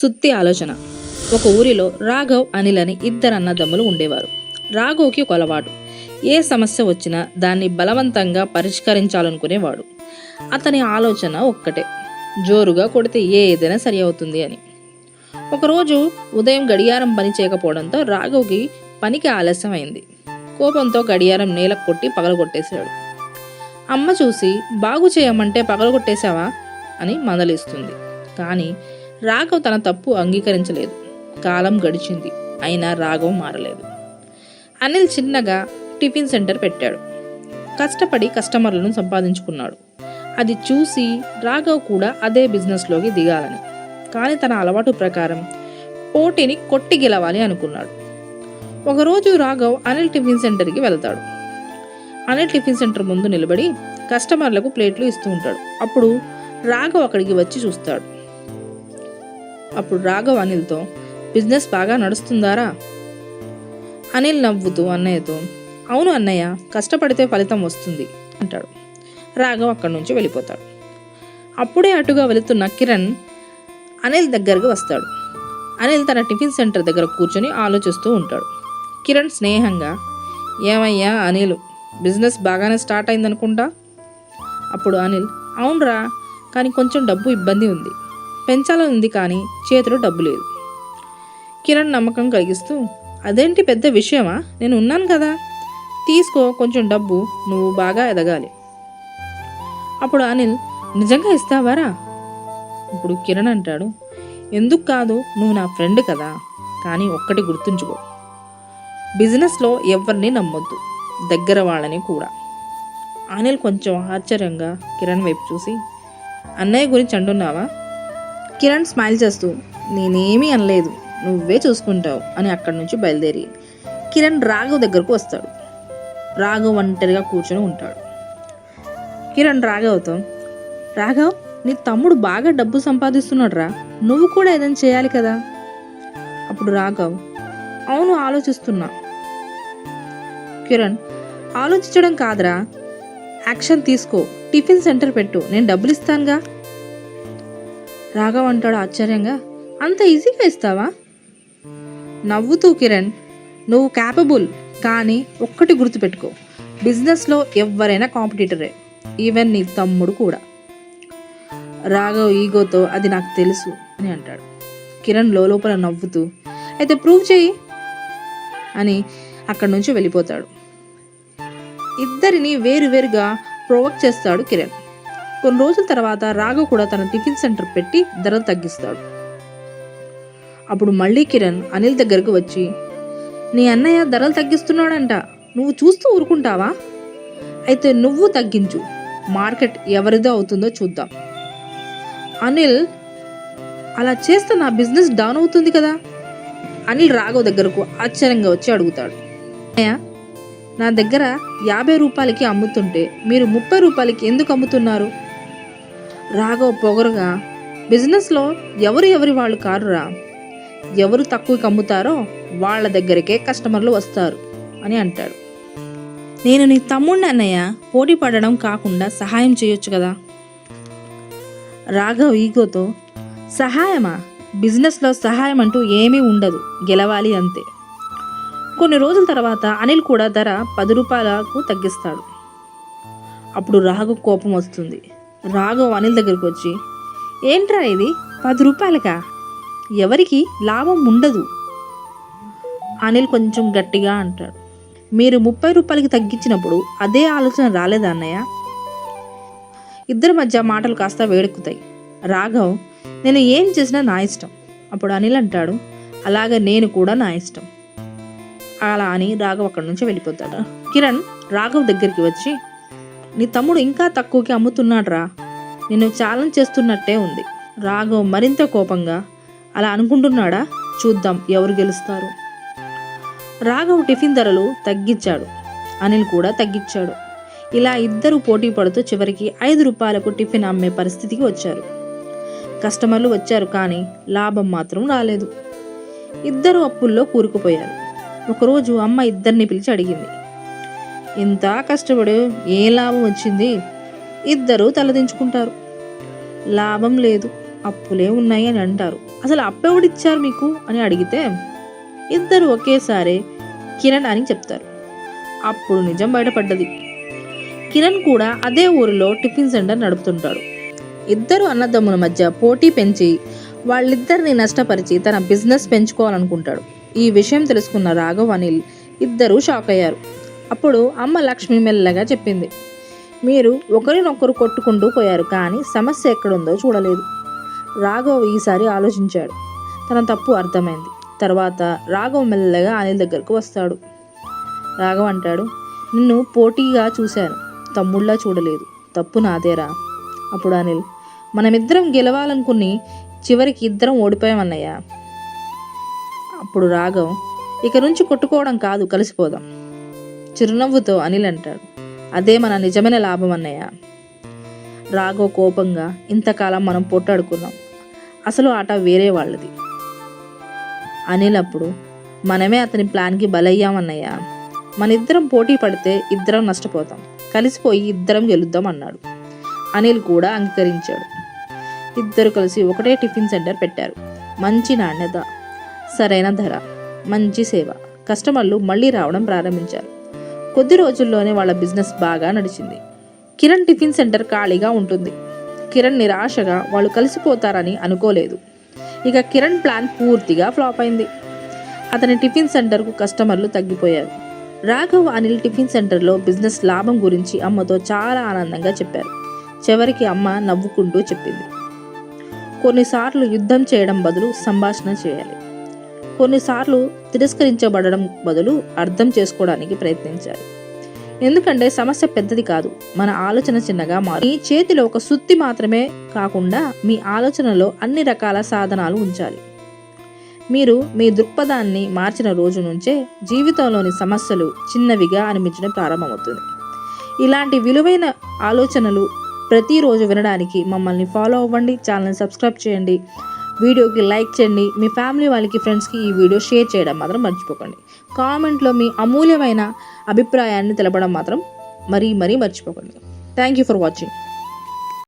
సుత్తి ఆలోచన. ఒక ఊరిలో రాఘవ్, అనిల్ అని ఇద్దరు అన్నదమ్ములు ఉండేవారు. రాఘవ్కి ఒక అలవాటు. ఏ సమస్య వచ్చినా దాన్ని బలవంతంగా పరిష్కరించాలనుకునేవాడు. అతని ఆలోచన ఒక్కటే, జోరుగా కొడితే ఏదైనా సరి అవుతుంది అని. ఒకరోజు ఉదయం గడియారం పని చేయకపోవడంతో రాఘవ్కి పనికి ఆలస్యం అయింది. కోపంతో గడియారం నేలకు కొట్టి పగలగొట్టేశాడు. అమ్మ చూసి, బాగు చేయమంటే పగలగొట్టేశావా అని మందలిస్తుంది. కానీ రాఘవ్ తన తప్పు అంగీకరించలేదు. కాలం గడిచింది, అయినా రాఘవ్ మారలేదు. అనిల్ చిన్నగా టిఫిన్ సెంటర్ పెట్టాడు. కష్టపడి కస్టమర్లను సంపాదించుకున్నాడు. అది చూసి రాఘవ్ కూడా అదే బిజినెస్లోకి దిగాలని, కానీ తన అలవాటు ప్రకారం పోటీని కొట్టి గెలవాలి అనుకున్నాడు. ఒకరోజు రాఘవ్ అనిల్ టిఫిన్ సెంటర్కి వెళ్తాడు. అనిల్ టిఫిన్ సెంటర్ ముందు నిలబడి కస్టమర్లకు ప్లేట్లు ఇస్తూ ఉంటాడు. అప్పుడు రాఘవ్ అక్కడికి వచ్చి చూస్తాడు. అప్పుడు రాఘవ్ అనిల్తో, బిజినెస్ బాగా నడుస్తుందారా? అనిల్ నవ్వుతూ అన్నయ్యతో, అవును అన్నయ్య, కష్టపడితే ఫలితం వస్తుంది అంటాడు. రాఘవ్ అక్కడి నుంచి వెళ్ళిపోతాడు. అప్పుడే అటుగా వెళుతున్న కిరణ్ అనిల్ దగ్గరకు వస్తాడు. అనిల్ తన టిఫిన్ సెంటర్ దగ్గర కూర్చొని ఆలోచిస్తూ ఉంటాడు. కిరణ్ స్నేహంగా, ఏమయ్యా అనిల్, బిజినెస్ బాగానే స్టార్ట్ అయిందనుకుంటా? అప్పుడు అనిల్, అవునరా, కానీ కొంచెం డబ్బు ఇబ్బంది ఉంది. పెంచాలని ఉంది, కానీ చేతిలో డబ్బు లేదు. కిరణ్ నమ్మకం కలిగిస్తూ, అదేంటి పెద్ద విషయమా, నేను ఉన్నాను కదా, తీసుకో కొంచెం డబ్బు, నువ్వు బాగా ఎదగాలి. అప్పుడు అనిల్, నిజంగా ఇస్తావారా? ఇప్పుడు కిరణ్ అంటాడు, ఎందుకు కాదు, నువ్వు నా ఫ్రెండ్ కదా, కానీ ఒక్కటి గుర్తుంచుకో, బిజినెస్లో ఎవరిని నమ్మొద్దు, దగ్గర వాళ్ళని కూడా. అనిల్ కొంచెం ఆశ్చర్యంగా కిరణ్ వైపు చూసి, అన్నయ్య గురించి అంటున్నావా? కిరణ్ స్మైల్ చేస్తూ, నేనేమీ అనలేదు, నువ్వే చూసుకుంటావు అని అక్కడి నుంచి బయలుదేరి కిరణ్ రాఘవ్ దగ్గరకు వస్తాడు. రాఘవ్ ఒంటరిగా కూర్చొని ఉంటాడు. కిరణ్ రాఘవ్తో, రాఘవ్, నీ తమ్ముడు బాగా డబ్బు సంపాదిస్తున్నాడు రా, నువ్వు కూడా ఏదైనా చేయాలి కదా. అప్పుడు రాఘవ్, అవును, ఆలోచిస్తున్నా. కిరణ్, ఆలోచించడం కాదురా, యాక్షన్ తీసుకో, టిఫిన్ సెంటర్ పెట్టు, నేను డబ్బులు ఇస్తానుగా. రాఘవ్ అంటాడు ఆశ్చర్యంగా, అంత ఈజీగా ఇస్తావా? నవ్వుతూ కిరణ్, నువ్వు క్యాపబుల్, కానీ ఒక్కటి గుర్తుపెట్టుకో, బిజినెస్లో ఎవరైనా కాంపిటీటరే, ఈవెన్ నీ తమ్ముడు కూడా. రాఘవ్ ఈగోతో, అది నాకు తెలుసు అని అంటాడు. కిరణ్ లోపల నవ్వుతూ, అయితే ప్రూవ్ చేయి అని అక్కడి నుంచి వెళ్ళిపోతాడు. ఇద్దరిని వేరువేరుగా ప్రొవోక్ చేస్తాడు కిరణ్. కొన్ని రోజుల తర్వాత రాఘవ్ కూడా తన టిఫిన్ సెంటర్ పెట్టి ధరలు తగ్గిస్తాడు. అప్పుడు మళ్ళీ కిరణ్ అనిల్ దగ్గరకు వచ్చి, నీ అన్నయ్య ధరలు తగ్గిస్తున్నాడంట, నువ్వు చూస్తూ ఊరుకుంటావా? అయితే నువ్వు తగ్గించు, మార్కెట్ ఎవరిదో అవుతుందో చూద్దాం. అనిల్, అలా చేస్తే నా బిజినెస్ డౌన్ అవుతుంది కదా. అనిల్ రాఘవ్ దగ్గరకు ఆశ్చర్యంగా వచ్చి అడుగుతాడు, అన్నయ్య, నా దగ్గర 50 రూపాయలకి అమ్ముతుంటే మీరు 30 రూపాయలకి ఎందుకు అమ్ముతున్నారు? రాఘవ్ పొగరుగా, బిజినెస్లో ఎవరి వాళ్ళు కారురా, ఎవరు తక్కువకి అమ్ముతారో వాళ్ళ దగ్గరికే కస్టమర్లు వస్తారు అని అంటాడు. నేను నీ తమ్ముడిని అన్నయ్య, పోటీ పడడం కాకుండా సహాయం చేయొచ్చు కదా. రాఘవ్ ఈగోతో, సహాయమా? బిజినెస్లో సహాయం అంటూ ఏమీ ఉండదు, గెలవాలి అంతే. కొన్ని రోజుల తర్వాత అనిల్ కూడా ధర 10 రూపాయలకు తగ్గిస్తాడు. అప్పుడు రాఘవ్ కోపం వస్తుంది. రాఘవ్ అనిల్ దగ్గరికి వచ్చి, ఏంట్రా ఇది, 10 రూపాయలకా? ఎవరికి లాభం ఉండదు. అనిల్ కొంచెం గట్టిగా అంటాడు, మీరు 30 రూపాయలకి తగ్గించినప్పుడు అదే ఆలోచన రాలేదా అన్నయ్య? ఇద్దరి మధ్య మాటలు కాస్త వేడెక్కుతాయి. రాఘవ్, నేను ఏం చేసినా నా ఇష్టం. అప్పుడు అనిల్ అంటాడు, అలాగే నేను కూడా నా ఇష్టం. అలా అని రాఘవ్ అక్కడి నుంచి వెళ్ళిపోతాడు. కిరణ్ రాఘవ్ దగ్గరికి వచ్చి, నీ తమ్ముడు ఇంకా తక్కువకి అమ్ముతున్నాడ్రా, నిన్ను ఛాలెంజ్ చేస్తున్నట్టే ఉంది. రాఘవ్ మరింత కోపంగా, అలా అనుకుంటున్నాడా, చూద్దాం ఎవరు గెలుస్తారు. రాఘవ్ టిఫిన్ ధరలు తగ్గించాడు, అనిల్ కూడా తగ్గించాడు. ఇలా ఇద్దరు పోటీ పడుతూ చివరికి 5 రూపాయలకు టిఫిన్ అమ్మే పరిస్థితికి వచ్చారు. కస్టమర్లు వచ్చారు, కానీ లాభం మాత్రం రాలేదు. ఇద్దరు అప్పుల్లో కూరుకుపోయారు. ఒకరోజు అమ్మ ఇద్దరిని పిలిచి అడిగింది, ఇంత కష్టపడి ఏ లాభం వచ్చింది? ఇద్దరు తలదించుకుంటారు. లాభం లేదు, అప్పులే ఉన్నాయి అని అంటారు. అసలు అప్పెవడిచ్చారు మీకు అని అడిగితే ఇద్దరు ఒకేసారి కిరణ్ అని చెప్తారు. అప్పుడు నిజం బయటపడ్డది. కిరణ్ కూడా అదే ఊరిలో టిఫిన్ సెంటర్ నడుపుతుంటాడు. ఇద్దరు అన్నదమ్ముల మధ్య పోటీ పెంచి వాళ్ళిద్దరిని నష్టపరిచి తన బిజినెస్ పెంచుకోవాలనుకుంటాడు. ఈ విషయం తెలుసుకున్న రాఘవ్, అనిల్ ఇద్దరూ షాక్ అయ్యారు. అప్పుడు అమ్మ లక్ష్మి మెల్లగా చెప్పింది, మీరు ఒకరినొకరు కొట్టుకుంటూ పోయారు, కానీ సమస్య ఎక్కడుందో చూడలేదు. రాఘవ్ ఈసారి ఆలోచించాడు. తన తప్పు అర్థమైంది. తర్వాత రాఘవ్ మెల్లగా అనిల్ దగ్గరకు వస్తాడు. రాఘవ్ అంటాడు, నిన్ను పోటీగా చూశాను, తమ్ముళ్ళ చూడలేదు, తప్పు నాదేరా. అప్పుడు అనిల్, మనమిద్దరం గెలవాలనుకుని చివరికి ఇద్దరం ఓడిపోయామన్నయ్య. అప్పుడు రాఘవ్, ఇక నుంచి కొట్టుకోవడం కాదు, కలిసిపోదాం. చిరునవ్వుతో అనిల్ అంటాడు, అదే మన నిజమైన లాభం అన్నయ్య. రాఘవ్ కోపంగా, ఇంతకాలం మనం పోట్లాడుకున్నాం, అసలు ఆట వేరే వాళ్ళది. అనిల్ అప్పుడు, మనమే అతని ప్లాన్కి బలయ్యామన్నయ్య. మన ఇద్దరం పోటీ పడితే ఇద్దరం నష్టపోతాం, కలిసిపోయి ఇద్దరం గెలుద్దాం అన్నాడు. అనిల్ కూడా అంగీకరించాడు. ఇద్దరు కలిసి ఒకటే టిఫిన్ సెంటర్ పెట్టారు. మంచి నాణ్యత, సరైన ధర, మంచి సేవ. కస్టమర్లు మళ్ళీ రావడం ప్రారంభించారు. కొద్ది రోజుల్లోనే వాళ్ళ బిజినెస్ బాగా నడిచింది. కిరణ్ టిఫిన్ సెంటర్ ఖాళీగా ఉంటుంది. కిరణ్ నిరాశగా వాళ్ళు కలిసిపోతారని అనుకోలేదు. ఇక కిరణ్ ప్లాన్ పూర్తిగా ఫ్లాప్ అయింది. అతని టిఫిన్ సెంటర్కు కస్టమర్లు తగ్గిపోయారు. రాఘవ్, అనిల్ టిఫిన్ సెంటర్లో బిజినెస్ లాభం గురించి అమ్మతో చాలా ఆనందంగా చెప్పారు. చివరికి అమ్మ నవ్వుకుంటూ చెప్పింది, కొన్నిసార్లు యుద్ధం చేయడం బదులు సంభాషణ చేయాలి. కొన్నిసార్లు తిరస్కరించబడడం బదులు అర్థం చేసుకోవడానికి ప్రయత్నించాలి. ఎందుకంటే సమస్య పెద్దది కాదు, మన ఆలోచన చిన్నగా మారు. మీ చేతిలో ఒక సుత్తి మాత్రమే కాకుండా మీ ఆలోచనలో అన్ని రకాల సాధనాలు ఉంచాలి. మీరు మీ దృక్పథాన్ని మార్చిన రోజు నుంచే జీవితంలోని సమస్యలు చిన్నవిగా అనిపించడం ప్రారంభమవుతుంది. ఇలాంటి విలువైన ఆలోచనలు ప్రతిరోజు వినడానికి మమ్మల్ని ఫాలో అవ్వండి. ఛానల్ని సబ్స్క్రైబ్ చేయండి. వీడియోకి లైక్ చేయండి. మీ ఫ్యామిలీ వాళ్ళకి, ఫ్రెండ్స్కి ఈ వీడియో షేర్ చేయడం మాత్రం మర్చిపోకండి. కామెంట్లో మీ అమూల్యమైన అభిప్రాయాన్ని తెలపడం మాత్రం మరీ మర్చిపోకండి. Thank you for watching.